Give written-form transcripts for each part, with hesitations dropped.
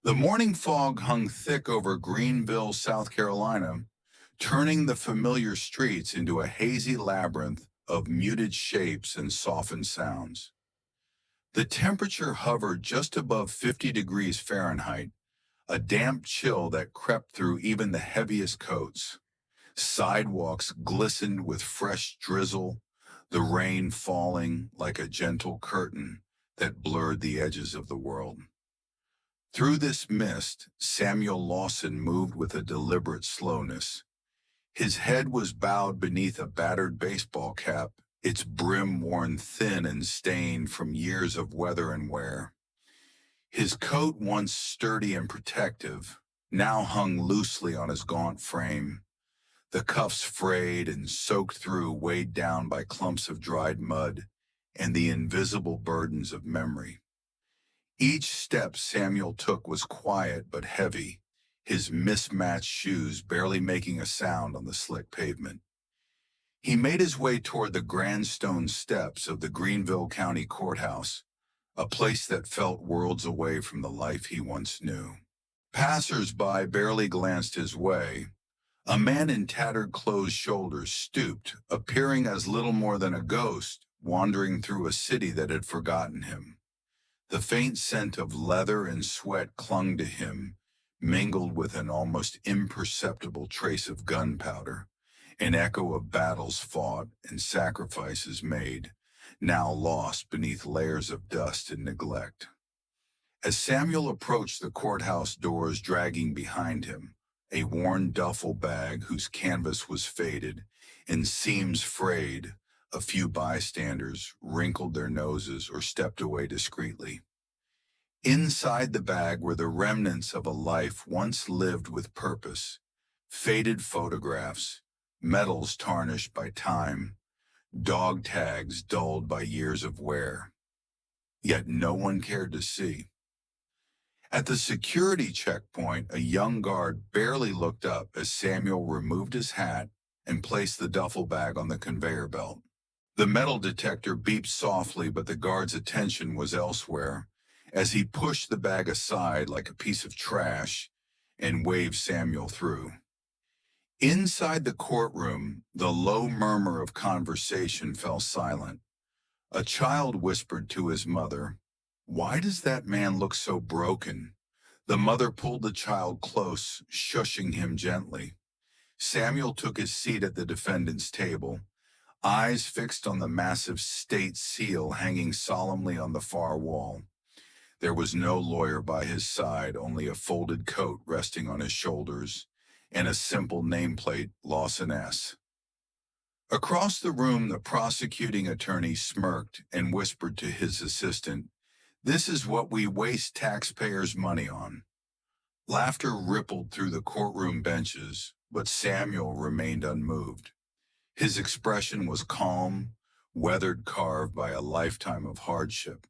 The morning fog hung thick over Greenville, South Carolina, turning the familiar streets into a hazy labyrinth of muted shapes and softened sounds. The temperature hovered just above 50 degrees Fahrenheit, a damp chill that crept through even the heaviest coats. Sidewalks glistened with fresh drizzle, the rain falling like a gentle curtain that blurred the edges of the world. Through this mist, Samuel Lawson moved with a deliberate slowness. His head was bowed beneath a battered baseball cap, its brim worn thin and stained from years of weather and wear. His coat, once sturdy and protective, now hung loosely on his gaunt frame, the cuffs frayed and soaked through, weighed down by clumps of dried mud and the invisible burdens of memory. Each step Samuel took was quiet but heavy, his mismatched shoes barely making a sound on the slick pavement. He made his way toward the grand stone steps of the Greenville County Courthouse, a place that felt worlds away from the life he once knew. Passers-by barely glanced his way. A man in tattered closed shoulders stooped, appearing as little more than a ghost, wandering through a city that had forgotten him. The faint scent of leather and sweat clung to him, mingled with an almost imperceptible trace of gunpowder, an echo of battles fought and sacrifices made, now lost beneath layers of dust and neglect. As Samuel approached the courthouse doors dragging behind him, a worn duffel bag whose canvas was faded and seams frayed, a few bystanders wrinkled their noses or stepped away discreetly. Inside the bag were the remnants of a life once lived with purpose, faded photographs, medals tarnished by time, dog tags dulled by years of wear. Yet no one cared to see. At the security checkpoint, a young guard barely looked up as Samuel removed his hat and placed the duffel bag on the conveyor belt. The metal detector beeped softly, but the guard's attention was elsewhere as he pushed the bag aside like a piece of trash and waved Samuel through. Inside the courtroom, the low murmur of conversation fell silent. A child whispered to his mother, "Why does that man look so broken?" The mother pulled the child close, shushing him gently. Samuel took his seat at the defendant's table, eyes fixed on the massive state seal hanging solemnly on the far wall. There was no lawyer by his side, only a folded coat resting on his shoulders, and a simple nameplate, Lawson S. Across the room, the prosecuting attorney smirked and whispered to his assistant, "This is what we waste taxpayers' money on." Laughter rippled through the courtroom benches, but Samuel remained unmoved. His expression was calm, weathered, carved by a lifetime of hardship.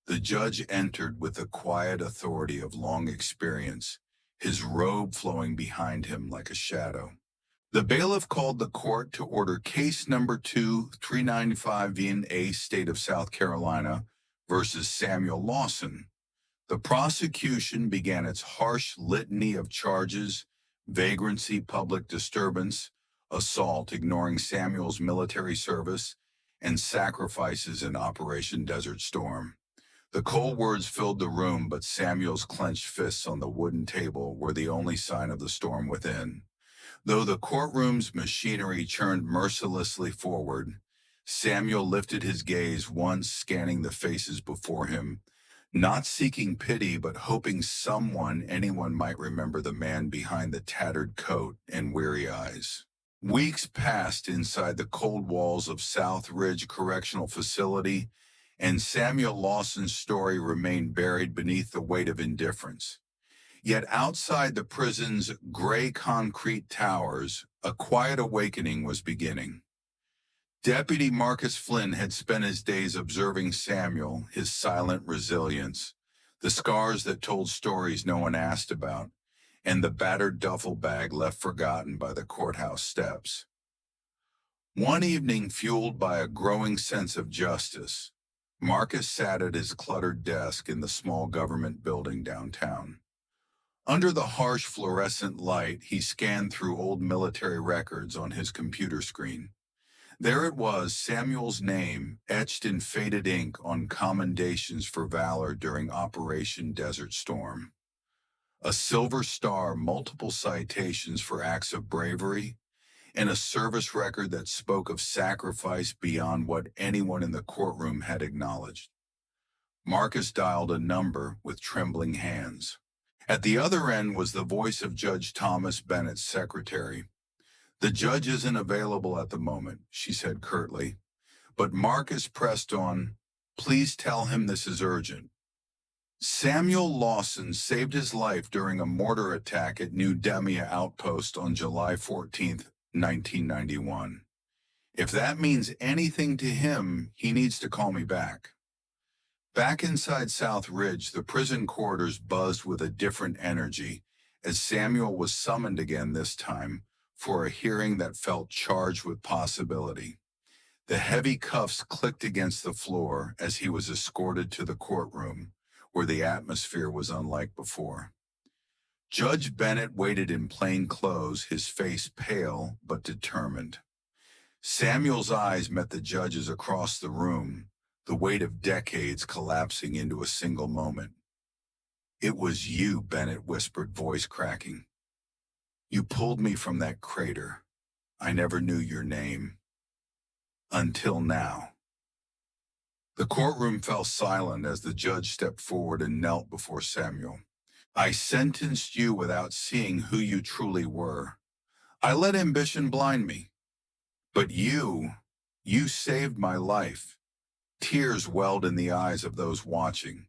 The judge entered with the quiet authority of long experience, his robe flowing behind him like a shadow. The bailiff called the court to order case number 2395 V&A State of South Carolina versus Samuel Lawson. The prosecution began its harsh litany of charges: vagrancy, public disturbance, assault ignoring Samuel's military service, and sacrifices in Operation Desert Storm. The cold words filled the room, but Samuel's clenched fists on the wooden table were the only sign of the storm within. Though the courtroom's machinery churned mercilessly forward, Samuel lifted his gaze once, scanning the faces before him, not seeking pity, but hoping anyone might remember the man behind the tattered coat and weary eyes. Weeks passed inside the cold walls of South Ridge Correctional Facility, and Samuel Lawson's story remained buried beneath the weight of indifference. Yet outside the prison's gray concrete towers, a quiet awakening was beginning. Deputy Marcus Flynn had spent his days observing Samuel, his silent resilience, the scars that told stories no one asked about, and the battered duffel bag left forgotten by the courthouse steps. One evening, fueled by a growing sense of justice, Marcus sat at his cluttered desk in the small government building downtown. Under the harsh fluorescent light, he scanned through old military records on his computer screen. There it was, Samuel's name, etched in faded ink on commendations for valor during Operation Desert Storm. A silver star, multiple citations for acts of bravery, and a service record that spoke of sacrifice beyond what anyone in the courtroom had acknowledged. Marcus dialed a number with trembling hands. At the other end was the voice of Judge Thomas Bennett's secretary. "The judge isn't available at the moment," she said curtly. But Marcus pressed on, "Please tell him this is urgent." Samuel Lawson saved his life during a mortar attack at New Demia Outpost on July 14th, 1991. If that means anything to him, he needs to call me back. Back inside South Ridge, the prison corridors buzzed with a different energy as Samuel was summoned again this time for a hearing that felt charged with possibility. The heavy cuffs clicked against the floor as he was escorted to the courtroom, where the atmosphere was unlike before. Judge Bennett waited in plain clothes, his face pale but determined. Samuel's eyes met the judge's across the room, the weight of decades collapsing into a single moment. "It was you," Bennett whispered, voice cracking. "You pulled me from that crater. I never knew your name. Until now." The courtroom fell silent as the judge stepped forward and knelt before Samuel. "I sentenced you without seeing who you truly were. I let ambition blind me. But you saved my life." Tears welled in the eyes of those watching.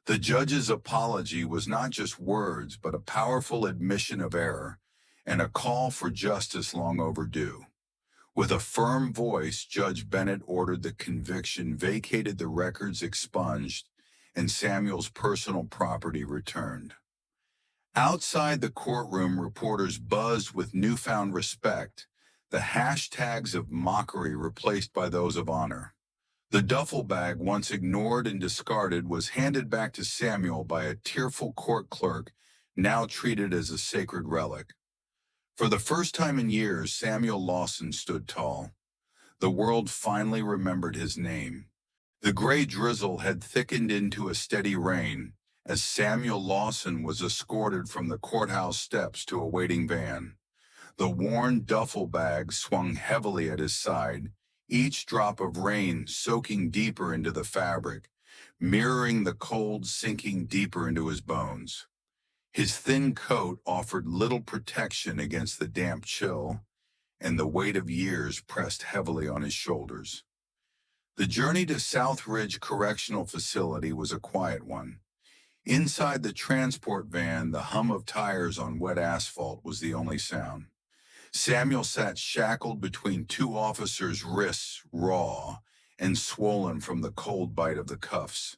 The judge's apology was not just words, but a powerful admission of error and a call for justice long overdue. With a firm voice, Judge Bennett ordered the conviction vacated, the records expunged, and Samuel's personal property returned. Outside the courtroom, reporters buzzed with newfound respect, the hashtags of mockery replaced by those of honor. The duffel bag, once ignored and discarded, was handed back to Samuel by a tearful court clerk, now treated as a sacred relic. For the first time in years, Samuel Lawson stood tall. The world finally remembered his name. The gray drizzle had thickened into a steady rain as Samuel Lawson was escorted from the courthouse steps to a waiting van. The worn duffel bag swung heavily at his side, each drop of rain soaking deeper into the fabric, mirroring the cold sinking deeper into his bones. His thin coat offered little protection against the damp chill, and the weight of years pressed heavily on his shoulders. The journey to South Ridge Correctional Facility was a quiet one. Inside the transport van, the hum of tires on wet asphalt was the only sound. Samuel sat shackled between two officers' wrists, raw and swollen from the cold bite of the cuffs.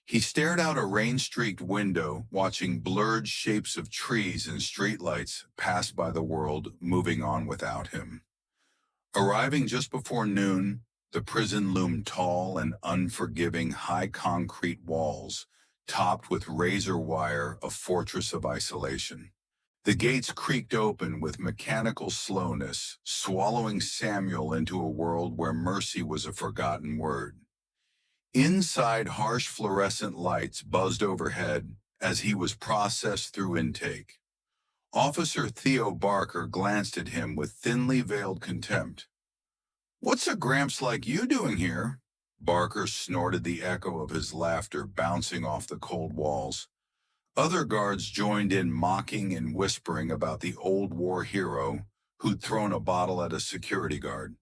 He stared out a rain-streaked window, watching blurred shapes of trees and streetlights pass by the world, moving on without him. Arriving just before noon, the prison loomed tall and unforgiving, high concrete walls, topped with razor wire, a fortress of isolation. The gates creaked open with mechanical slowness, swallowing Samuel into a world where mercy was a forgotten word. Inside, harsh fluorescent lights buzzed overhead as he was processed through intake. Officer Theo Barker glanced at him with thinly veiled contempt. "What's a gramps like you doing here?" Barker snorted, the echo of his laughter bouncing off the cold walls. Other guards joined in, mocking and whispering about the old war hero who'd thrown a bottle at a security guard.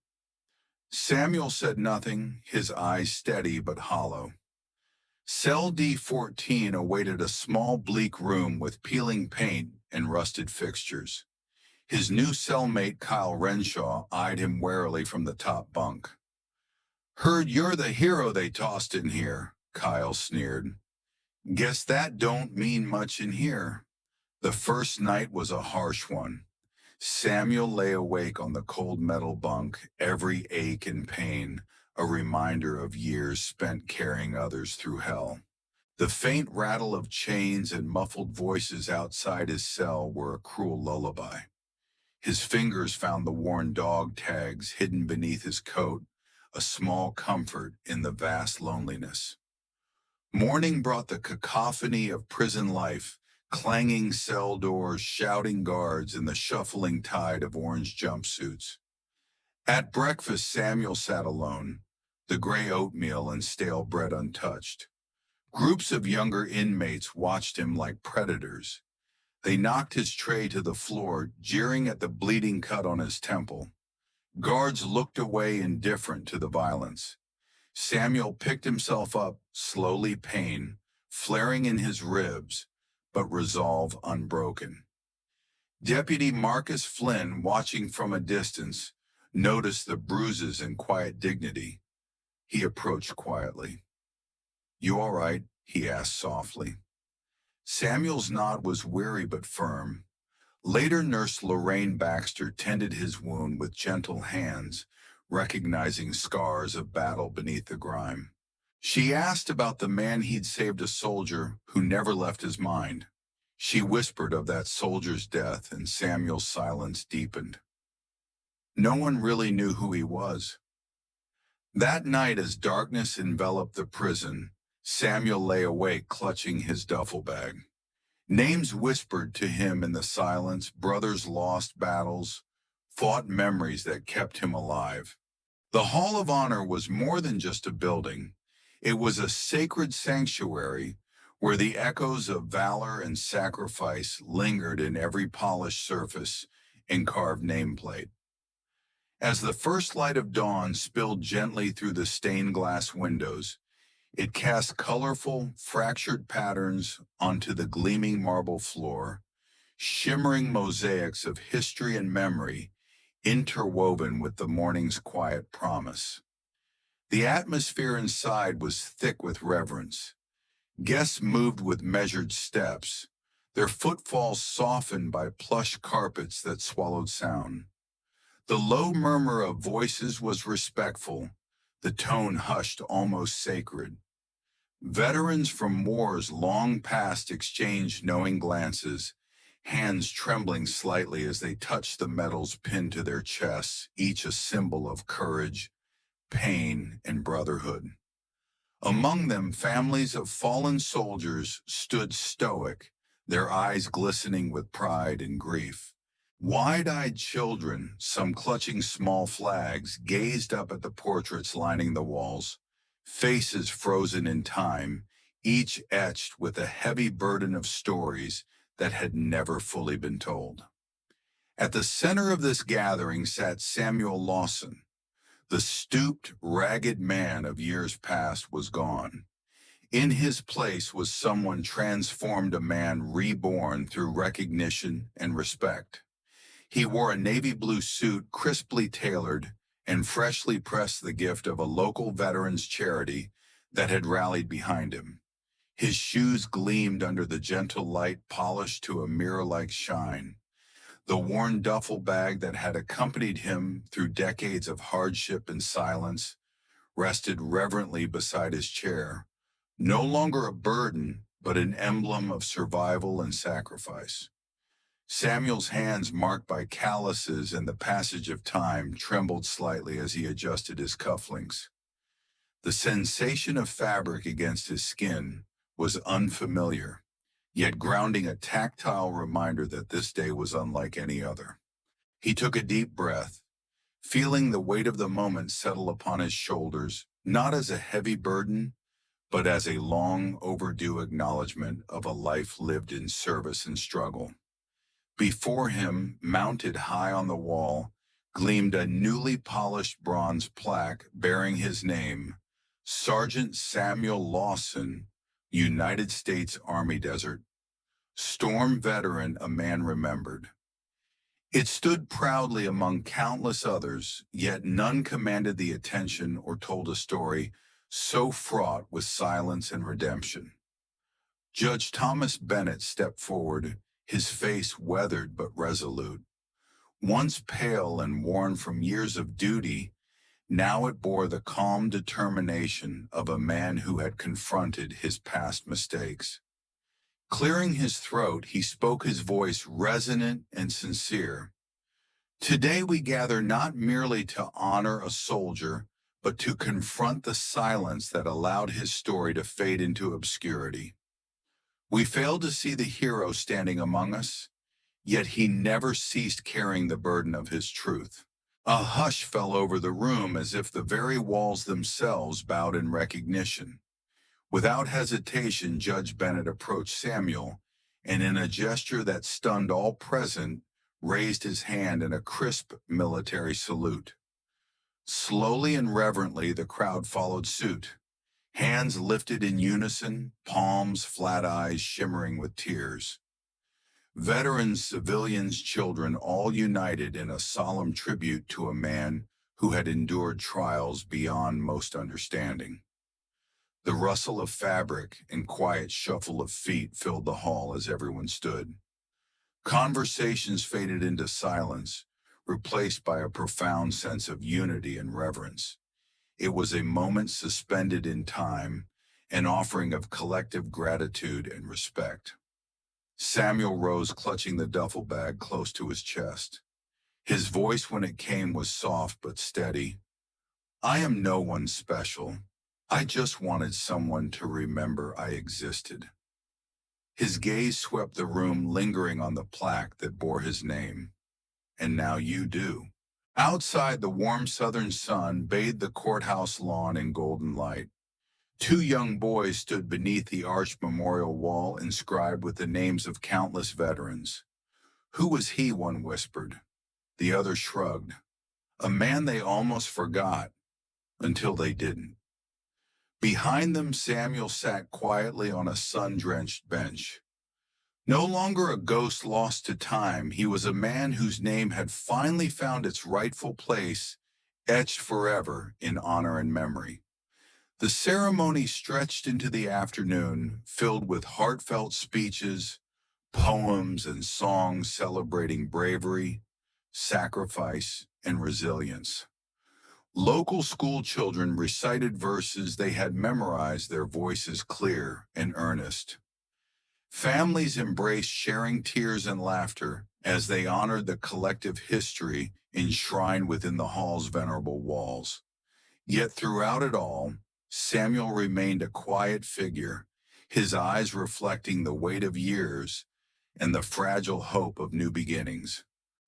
Samuel said nothing, his eyes steady but hollow. Cell D14 awaited, a small bleak room with peeling paint and rusted fixtures. His new cellmate Kyle Renshaw eyed him warily from the top bunk. "Heard you're the hero they tossed in here," Kyle sneered. "Guess that don't mean much in here." The first night was a harsh one. Samuel lay awake on the cold metal bunk, every ache and pain a reminder of years spent carrying others through hell. The faint rattle of chains and muffled voices outside his cell were a cruel lullaby. His fingers found the worn dog tags hidden beneath his coat, a small comfort in the vast loneliness. Morning brought the cacophony of prison life, clanging cell doors, shouting guards, and the shuffling tide of orange jumpsuits. At breakfast, Samuel sat alone, the gray oatmeal and stale bread untouched. Groups of younger inmates watched him like predators. They knocked his tray to the floor, jeering at the bleeding cut on his temple. Guards looked away indifferent to the violence. Samuel picked himself up, slowly, pain flaring in his ribs, but resolve unbroken. Deputy Marcus Flynn, watching from a distance, noticed the bruises and quiet dignity. He approached quietly. "You all right?" he asked softly. Samuel's nod was weary but firm. Later, Nurse Lorraine Baxter tended his wound with gentle hands, recognizing scars of battle beneath the grime. She asked about the man he'd saved, a soldier who never left his mind. She whispered of that soldier's death, and Samuel's silence deepened. No one really knew who he was. That night, as darkness enveloped the prison, Samuel lay awake, clutching his duffel bag. Names whispered to him in the silence, brothers lost battles, fought memories that kept him alive. The Hall of Honor was more than just a building. It was a sacred sanctuary where the echoes of valor and sacrifice lingered in every polished surface and carved nameplate. As the first light of dawn spilled gently through the stained glass windows, it cast colorful, fractured patterns onto the gleaming marble floor, shimmering mosaics of history and memory interwoven with the morning's quiet promise. The atmosphere inside was thick with reverence. Guests moved with measured steps, their footfalls softened by plush carpets that swallowed sound. The low murmur of voices was respectful, the tone hushed, almost sacred. Veterans from wars long past exchanged knowing glances, hands trembling slightly as they touched the medals pinned to their chests, each a symbol of courage, pain, and brotherhood. Among them, families of fallen soldiers stood stoic, their eyes glistening with pride and grief. Wide-eyed children, some clutching small flags, gazed up at the portraits lining the walls, faces frozen in time, each etched with a heavy burden of stories that had never fully been told. At the center of this gathering sat Samuel Lawson. The stooped, ragged man of years past was gone. In his place was someone transformed, a man reborn through recognition and respect. He wore a navy blue suit, crisply tailored, and freshly pressed, the gift of a local veterans charity that had rallied behind him. His shoes gleamed under the gentle light, polished to a mirror-like shine. The worn duffel bag that had accompanied him through decades of hardship and silence rested reverently beside his chair, no longer a burden, but an emblem of survival and sacrifice. Samuel's hands, marked by calluses and the passage of time, trembled slightly as he adjusted his cufflinks. The sensation of fabric against his skin was unfamiliar, yet grounding, a tactile reminder that this day was unlike any other. He took a deep breath, feeling the weight of the moment settle upon his shoulders, not as a heavy burden, but as a long overdue acknowledgement of a life lived in service and struggle. Before him, mounted high on the wall, gleamed a newly polished bronze plaque bearing his name, Sergeant Samuel Lawson, United States Army Desert. Storm veteran, a man remembered. It stood proudly among countless others, yet none commanded the attention or told a story so fraught with silence and redemption. Judge Thomas Bennett stepped forward, his face weathered but resolute. Once pale and worn from years of duty, Now it bore the calm determination of a man who had confronted his past mistakes. Clearing his throat, he spoke, his voice resonant and sincere. Today we gather not merely to honor a soldier, but to confront the silence that allowed his story to fade into obscurity. We failed to see the hero standing among us, yet he never ceased carrying the burden of his truth. A hush fell over the room as if the very walls themselves bowed in recognition. Without hesitation, Judge Bennett approached Samuel, and in a gesture that stunned all present, raised his hand in a crisp military salute. Slowly and reverently, the crowd followed suit, hands lifted in unison, palms, flat eyes shimmering with tears. Veterans, civilians, children, all united in a solemn tribute to a man who had endured trials beyond most understanding. The rustle of fabric and quiet shuffle of feet filled the hall as everyone stood. Conversations faded into silence, replaced by a profound sense of unity and reverence. It was a moment suspended in time, an offering of collective gratitude and respect. Samuel rose, clutching the duffel bag close to his chest. His voice, when it came, was soft but steady. "I am no one special. I just wanted someone to remember I existed." His gaze swept the room, lingering on the plaque that bore his name. "And now you do." Outside, the warm southern sun bathed the courthouse lawn in golden light. Two young boys stood beneath the arched memorial wall inscribed with the names of countless veterans. "Who was he?" one whispered. The other shrugged. "A man they almost forgot, until they didn't." Behind them, Samuel sat quietly on a sun-drenched bench. No longer a ghost lost to time, he was a man whose name had finally found its rightful place, etched forever in honor and memory. The ceremony stretched into the afternoon, filled with heartfelt speeches, poems, and songs celebrating bravery, sacrifice, and resilience. Local school children recited verses they had memorized, their voices clear and earnest. Families embraced, sharing tears and laughter as they honored the collective history enshrined within the hall's venerable walls. Yet throughout it all, Samuel remained a quiet figure, his eyes reflecting the weight of years and the fragile hope of new beginnings.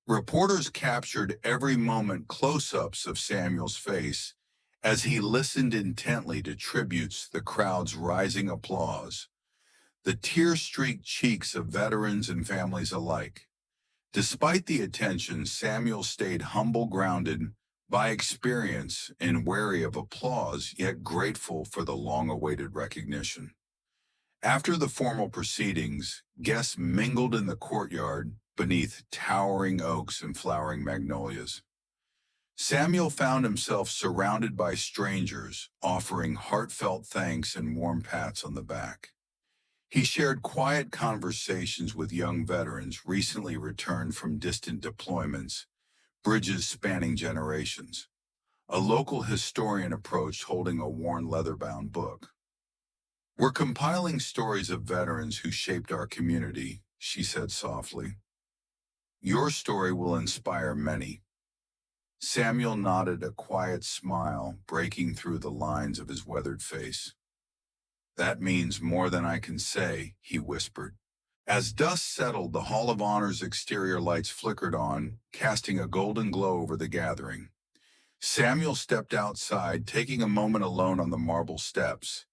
Reporters captured every moment, close-ups of Samuel's face as he listened intently to tributes, the crowd's rising applause, the tear-streaked cheeks of veterans and families alike. Despite the attention, Samuel stayed humble, grounded by experience and wary of applause, yet grateful for the long-awaited recognition. After the formal proceedings, guests mingled in the courtyard beneath towering oaks and flowering magnolias. Samuel found himself surrounded by strangers, offering heartfelt thanks and warm pats on the back. He shared quiet conversations with young veterans recently returned from distant deployments, bridges spanning generations. A local historian approached, holding a worn leather-bound book. "We're compiling stories of veterans who shaped our community," she said softly. "Your story will inspire many." Samuel nodded, a quiet smile breaking through the lines of his weathered face. "That means more than I can say," he whispered. As dusk settled, the Hall of Honor's exterior lights flickered on, casting a golden glow over the gathering. Samuel stepped outside, taking a moment alone on the marble steps.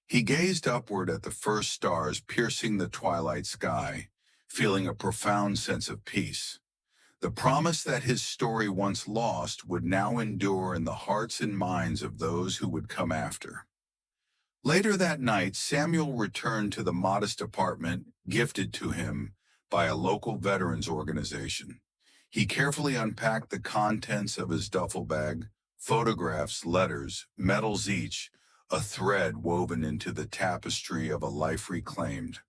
He gazed upward at the first stars piercing the twilight sky, feeling a profound sense of peace. The promise that his story, once lost, would now endure in the hearts and minds of those who would come after. Later that night, Samuel returned to the modest apartment gifted to him by a local veterans organization. He carefully unpacked the contents of his duffel bag, photographs, letters, medals each, a thread woven into the tapestry of a life reclaimed.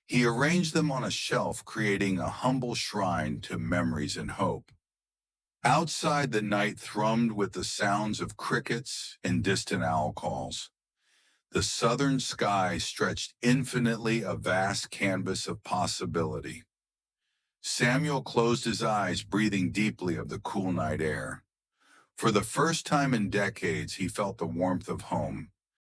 He arranged them on a shelf, creating a humble shrine to memories and hope. Outside, the night thrummed with the sounds of crickets and distant owl calls. The southern sky stretched infinitely, a vast canvas of possibility. Samuel closed his eyes, breathing deeply of the cool night air. For the first time in decades, he felt the warmth of home,